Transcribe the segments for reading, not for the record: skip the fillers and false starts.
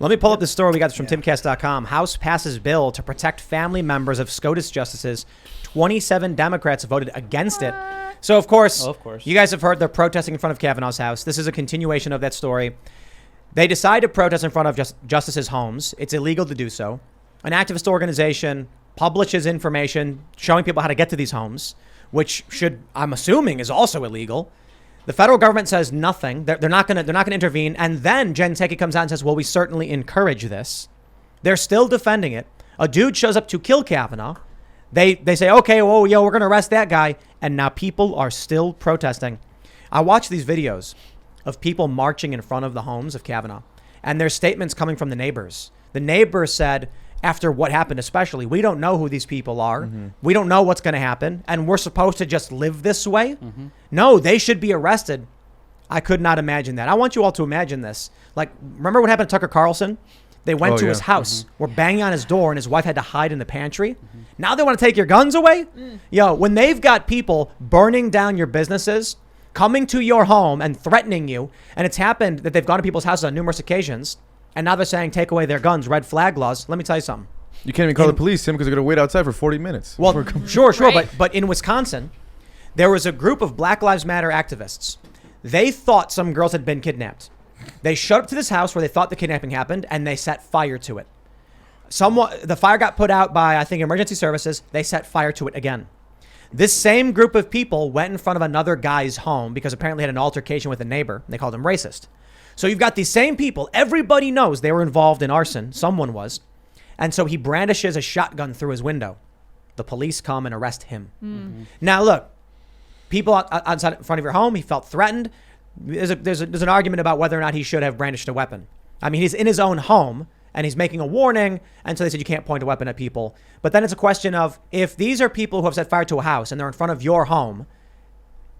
Let me pull up the story we got this from Timcast.com. House passes bill to protect family members of SCOTUS justices. 27 Democrats voted against it. So, of course, you guys have heard they're protesting in front of Kavanaugh's house. This is a continuation of that story. They decide to protest in front of justices' homes. It's illegal to do so. An activist organization publishes information showing people how to get to these homes, which I'm assuming, is also illegal. The federal government says nothing. They're not going to intervene. And then Jen Psaki comes out and says, well, we certainly encourage this. They're still defending it. A dude shows up to kill Kavanaugh. They say, okay, well, we're going to arrest that guy. And now people are still protesting. I watch these videos of people marching in front of the homes of Kavanaugh. And there's statements coming from the neighbors. The neighbors said, after what happened especially, we don't know who these people are. Mm-hmm. We don't know what's going to happen. And we're supposed to just live this way? Mm-hmm. No, they should be arrested. I could not imagine that. I want you all to imagine this. Like, remember what happened to Tucker Carlson? They went to his house, were banging on his door, and his wife had to hide in the pantry. Mm-hmm. Now they want to take your guns away? Yo, when they've got people burning down your businesses, coming to your home and threatening you, and it's happened that they've gone to people's houses on numerous occasions, and now they're saying take away their guns, red flag laws. Let me tell you something. You can't even call the police, Tim, because they're going to wait outside for 40 minutes. Well, sure. Right. But in Wisconsin, there was a group of Black Lives Matter activists. They thought some girls had been kidnapped. They showed up to this house where they thought the kidnapping happened, and they set fire to it. The fire got put out by, I think, emergency services. They set fire to it again. This same group of people went in front of another guy's home because apparently had an altercation with a neighbor. They called him racist. So you've got these same people. Everybody knows they were involved in arson. Someone was. And so he brandishes a shotgun through his window. The police come and arrest him. Mm-hmm. Now, look, people outside in front of your home, he felt threatened. There's an argument about whether or not he should have brandished a weapon. I mean, he's in his own home and he's making a warning. And so they said you can't point a weapon at people. But then it's a question of if these are people who have set fire to a house and they're in front of your home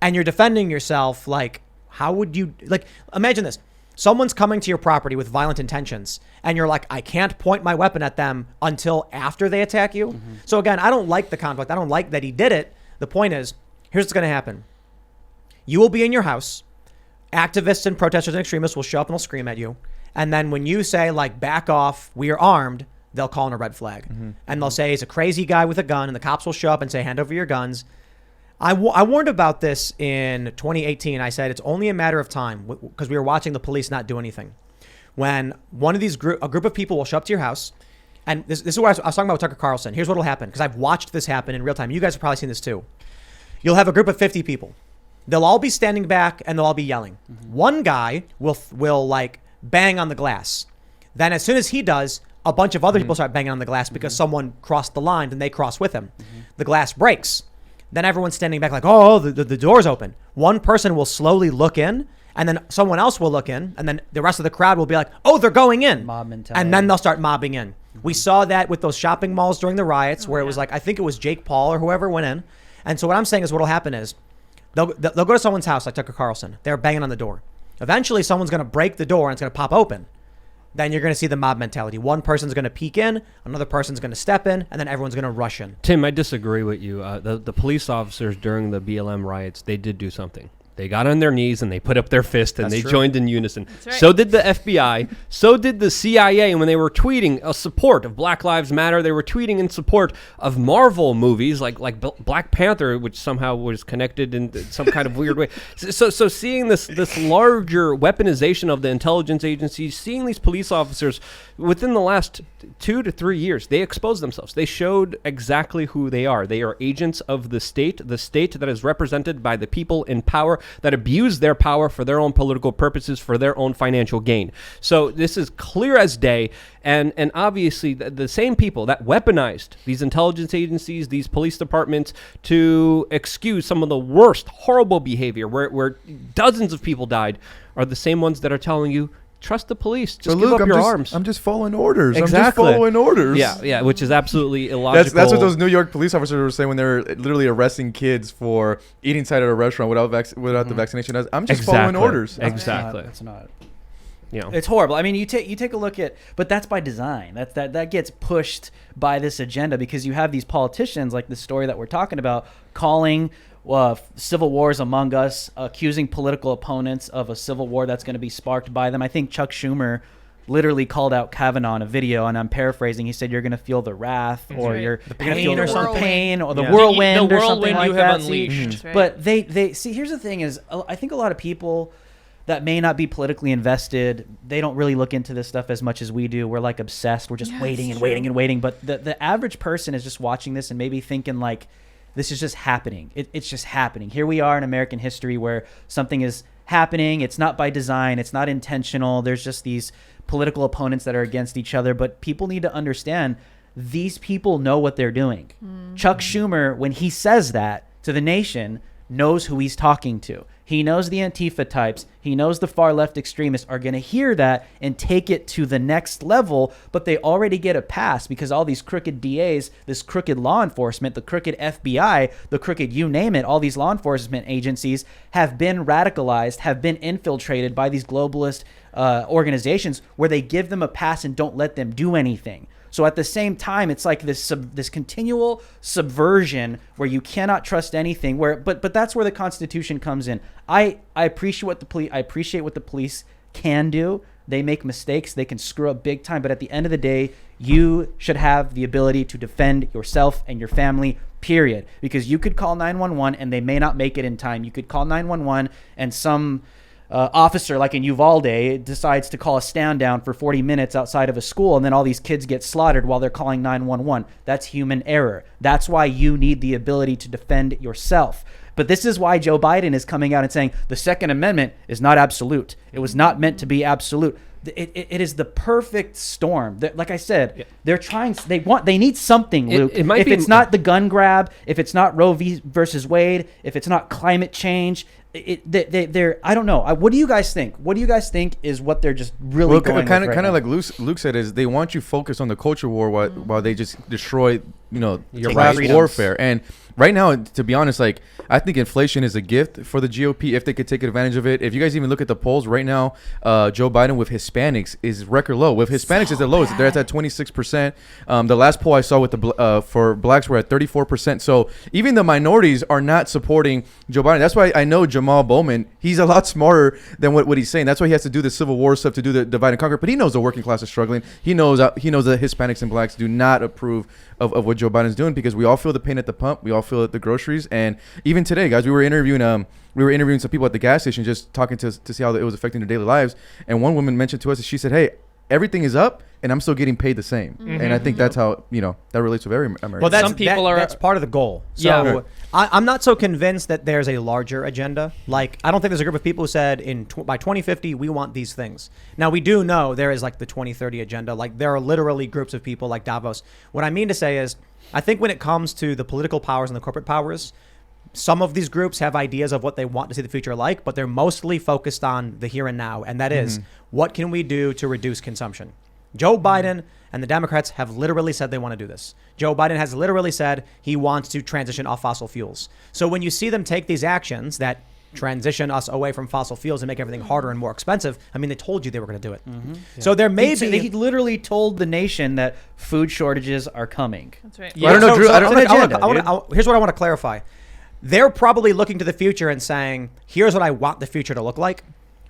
and you're defending yourself, like, how would you, like, imagine this. Someone's coming to your property with violent intentions and you're like, I can't point my weapon at them until after they attack you. Mm-hmm. So again, I don't like the conflict. I don't like that he did it. The point is, here's what's going to happen. You will be in your house. Activists and protesters and extremists will show up and they'll scream at you. And then when you say, like, back off, we are armed, they'll call in a red flag. Mm-hmm. And they'll say he's a crazy guy with a gun, and the cops will show up and say, hand over your guns. I warned about this in 2018. I said it's only a matter of time because we were watching the police not do anything. When one of these a group of people will show up to your house, and this is what I was talking about with Tucker Carlson. Here's what will happen, because I've watched this happen in real time. You guys have probably seen this too. You'll have a group of 50 people. They'll all be standing back and they'll all be yelling. Mm-hmm. One guy will like bang on the glass. Then as soon as he does, a bunch of other people start banging on the glass because someone crossed the line and they cross with him. Mm-hmm. The glass breaks. Then everyone's standing back like, oh, the door's open. One person will slowly look in, and then someone else will look in, and then the rest of the crowd will be like, oh, they're going in. Mob mentality. And then they'll start mobbing in. Mm-hmm. We saw that with those shopping malls during the riots where it was like, I think it was Jake Paul or whoever went in. And so what I'm saying is what'll happen is they'll go to someone's house like Tucker Carlson. They're banging on the door. Eventually, someone's going to break the door and it's going to pop open. Then you're going to see the mob mentality. One person's going to peek in, another person's going to step in, and then everyone's going to rush in. Tim, I disagree with you. The police officers during the BLM riots, they did do something. They got on their knees and they put up their fist and they joined in unison. Right. So did the FBI. So did the CIA. And when they were tweeting a support of Black Lives Matter, they were tweeting in support of Marvel movies like Black Panther, which somehow was connected in some kind of weird way. So seeing this larger weaponization of the intelligence agencies, seeing these police officers within the last 2 to 3 years, they exposed themselves. They showed exactly who they are. They are agents of the state that is represented by the people in power that abuse their power for their own political purposes, for their own financial gain. So this is clear as day. And obviously the same people that weaponized these intelligence agencies, these police departments to excuse some of the worst, horrible behavior where dozens of people died are the same ones that are telling you, trust the police. Just give up your arms. I'm just following orders. Exactly. I'm just following orders. Yeah, which is absolutely illogical. That's what those New York police officers were saying when they were literally arresting kids for eating inside at a restaurant without the vaccination. I'm just following orders. Exactly. That's not. You know. It's horrible. I mean, you take a look at, but that's by design. That gets pushed by this agenda because you have these politicians like the story that we're talking about calling civil wars among us, accusing political opponents of a civil war that's going to be sparked by them. I think Chuck Schumer literally called out Kavanaugh in a video, and I'm paraphrasing. He said, "You're going to feel the wrath, or you're going to feel the pain, or the whirlwind, or something like you that." have unleashed. Right. But they see. Here's the thing: is I think a lot of people that may not be politically invested, they don't really look into this stuff as much as we do. We're like obsessed. We're just waiting and waiting and waiting. But the average person is just watching this and maybe thinking like, this is just happening. It's just happening. Here we are in American history where something is happening. It's not by design. It's not intentional. There's just these political opponents that are against each other. But people need to understand these people know what they're doing. Chuck Schumer, when he says that to the nation, knows who he's talking to. He knows the Antifa types. He knows the far left extremists are going to hear that and take it to the next level, but they already get a pass because all these crooked DAs, this crooked law enforcement, the crooked FBI, the crooked you name it, all these law enforcement agencies have been radicalized, have been infiltrated by these globalist organizations where they give them a pass and don't let them do anything. So at the same time, it's like this continual subversion where you cannot trust anything. But that's where the Constitution comes in. I appreciate what the police can do. They make mistakes. They can screw up big time. But at the end of the day, you should have the ability to defend yourself and your family, period. Because you could call 911 and they may not make it in time. You could call 911 and some officer like in Uvalde decides to call a stand down for 40 minutes outside of a school, and then all these kids get slaughtered while they're calling 911. That's human error. That's why you need the ability to defend yourself. But this is why Joe Biden is coming out and saying the Second Amendment is not absolute. It was not meant to be absolute. It is the perfect storm. Like I said, they're trying. They need something, Luke. It might if be, it's not the gun grab, if it's not Roe v. versus Wade, if it's not climate change, they're I don't know. What do you guys think? What do you guys think is what they're just really going kind with right of now? like Luke said, is they want you focused on the culture war while they just destroy Your class freedoms. warfare. And right now, to be honest, like I think inflation is a gift for the GOP if they could take advantage of it. If you guys even look at the polls right now, Joe Biden with Hispanics is record low. With Hispanics, is the lowest. They're at 26%. The last poll I saw with for blacks were at 34%. So even the minorities are not supporting Joe Biden. That's why I know Jamal Bowman. He's a lot smarter than what he's saying. That's why he has to do the Civil War stuff, to do the divide and conquer. But he knows the working class is struggling. He knows that Hispanics and blacks do not approve of what Joe Biden's doing, because we all feel the pain at the pump. We all feel it at the groceries. And even today, guys, we were interviewing some people at the gas station, just talking to see how it was affecting their daily lives. And one woman mentioned to us that she said, "Hey, everything is up and I'm still getting paid the same." And I think that's how, that relates with every American. Well, that's part of the goal. So Yeah. I'm not so convinced that there's a larger agenda. Like, I don't think there's a group of people who said by 2050 we want these things. Now, we do know there is like the 2030 agenda. Like, there are literally groups of people like Davos. What I mean to say is, I think when it comes to the political powers and the corporate powers, some of these groups have ideas of what they want to see the future like, but they're mostly focused on the here and now. And that is, what can we do to reduce consumption? Joe Biden and the Democrats have literally said they want to do this. Joe Biden has literally said he wants to transition off fossil fuels. So when you see them take these actions that transition us away from fossil fuels and make everything harder and more expensive, I mean, they told you they were going to do it. So there may be... He literally told the nation that food shortages are coming. That's right. I don't know, Drew. Here's what I want to clarify. They're probably looking to the future and saying, here's what I want the future to look like.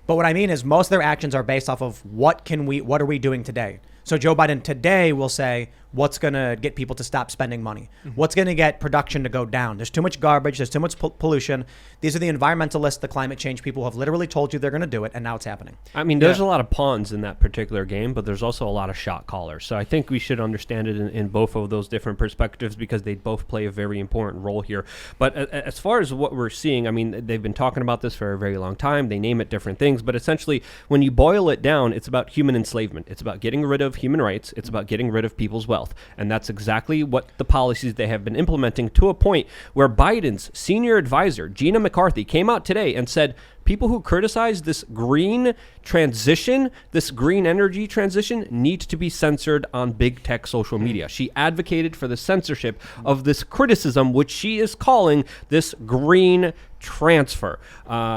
But what I mean is most of their actions are based off of what are we doing today? So Joe Biden today will say, what's going to get people to stop spending money? What's going to get production to go down? There's too much garbage. There's too much pollution. These are the environmentalists, the climate change people who have literally told you they're going to do it, and now it's happening. I mean, there's a lot of pawns in that particular game, but there's also a lot of shot callers. So I think we should understand it in both of those different perspectives, because they both play a very important role here. But as far as what we're seeing, I mean, they've been talking about this for a very long time. They name it different things, but essentially, when you boil it down, it's about human enslavement. It's about getting rid of human rights. It's about getting rid of people's wealth. And that's exactly what the policies they have been implementing, to a point where Biden's senior advisor, Gina McCarthy, came out today and said people who criticize this green transition, this green energy transition, need to be censored on big tech social media. She advocated for the censorship of this criticism, which she is calling this green transfer.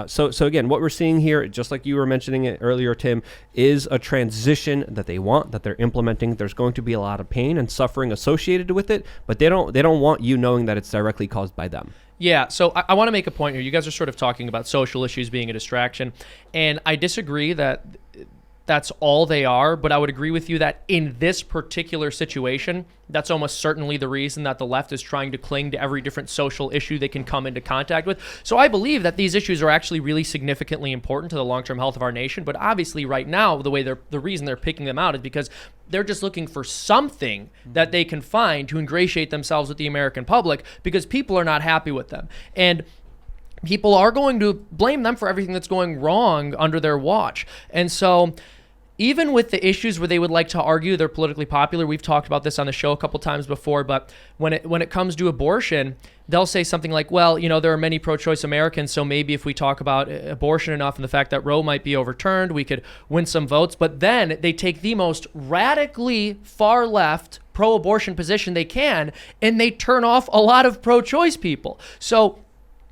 So again, what we're seeing here, just like you were mentioning it earlier, Tim, is a transition that they want, that they're implementing. There's going to be a lot of pain and suffering associated with it, but they don't want you knowing that it's directly caused by them. Yeah, so I want to make a point here. You guys are sort of talking about social issues being a distraction, and I disagree that that's all they are, but I would agree with you that in this particular situation, that's almost certainly the reason that the left is trying to cling to every different social issue they can come into contact with. So I believe that these issues are actually really significantly important to the long-term health of our nation, but obviously right now, the reason they're picking them out is because they're just looking for something that they can find to ingratiate themselves with the American public, because people are not happy with them. And people are going to blame them for everything that's going wrong under their watch. And so even with the issues where they would like to argue they're politically popular, we've talked about this on the show a couple times before, but when it comes to abortion, they'll say something like, well, there are many pro-choice Americans, so maybe if we talk about abortion enough and the fact that Roe might be overturned, we could win some votes. But then they take the most radically far left pro-abortion position they can, and they turn off a lot of pro-choice people. So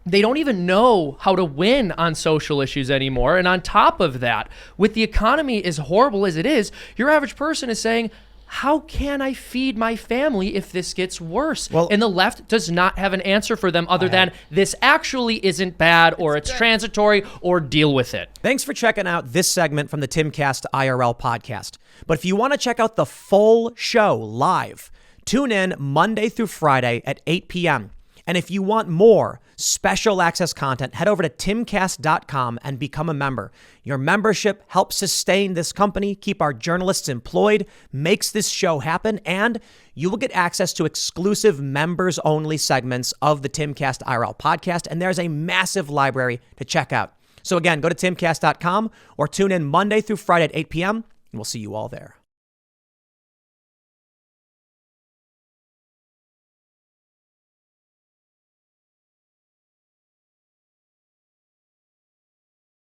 they don't even know how to win on social issues anymore. And on top of that, with the economy as horrible as it is, your average person is saying, how can I feed my family if this gets worse? Well, and the left does not have an answer for them other than this actually isn't bad, or it's transitory, or deal with it. Thanks for checking out this segment from the Timcast IRL podcast. But if you want to check out the full show live, tune in Monday through Friday at 8 p.m. And if you want more special access content, head over to timcast.com and become a member. Your membership helps sustain this company, keep our journalists employed, makes this show happen, and you will get access to exclusive members-only segments of the Timcast IRL podcast, and there's a massive library to check out. So again, go to timcast.com or tune in Monday through Friday at 8 p.m., and we'll see you all there.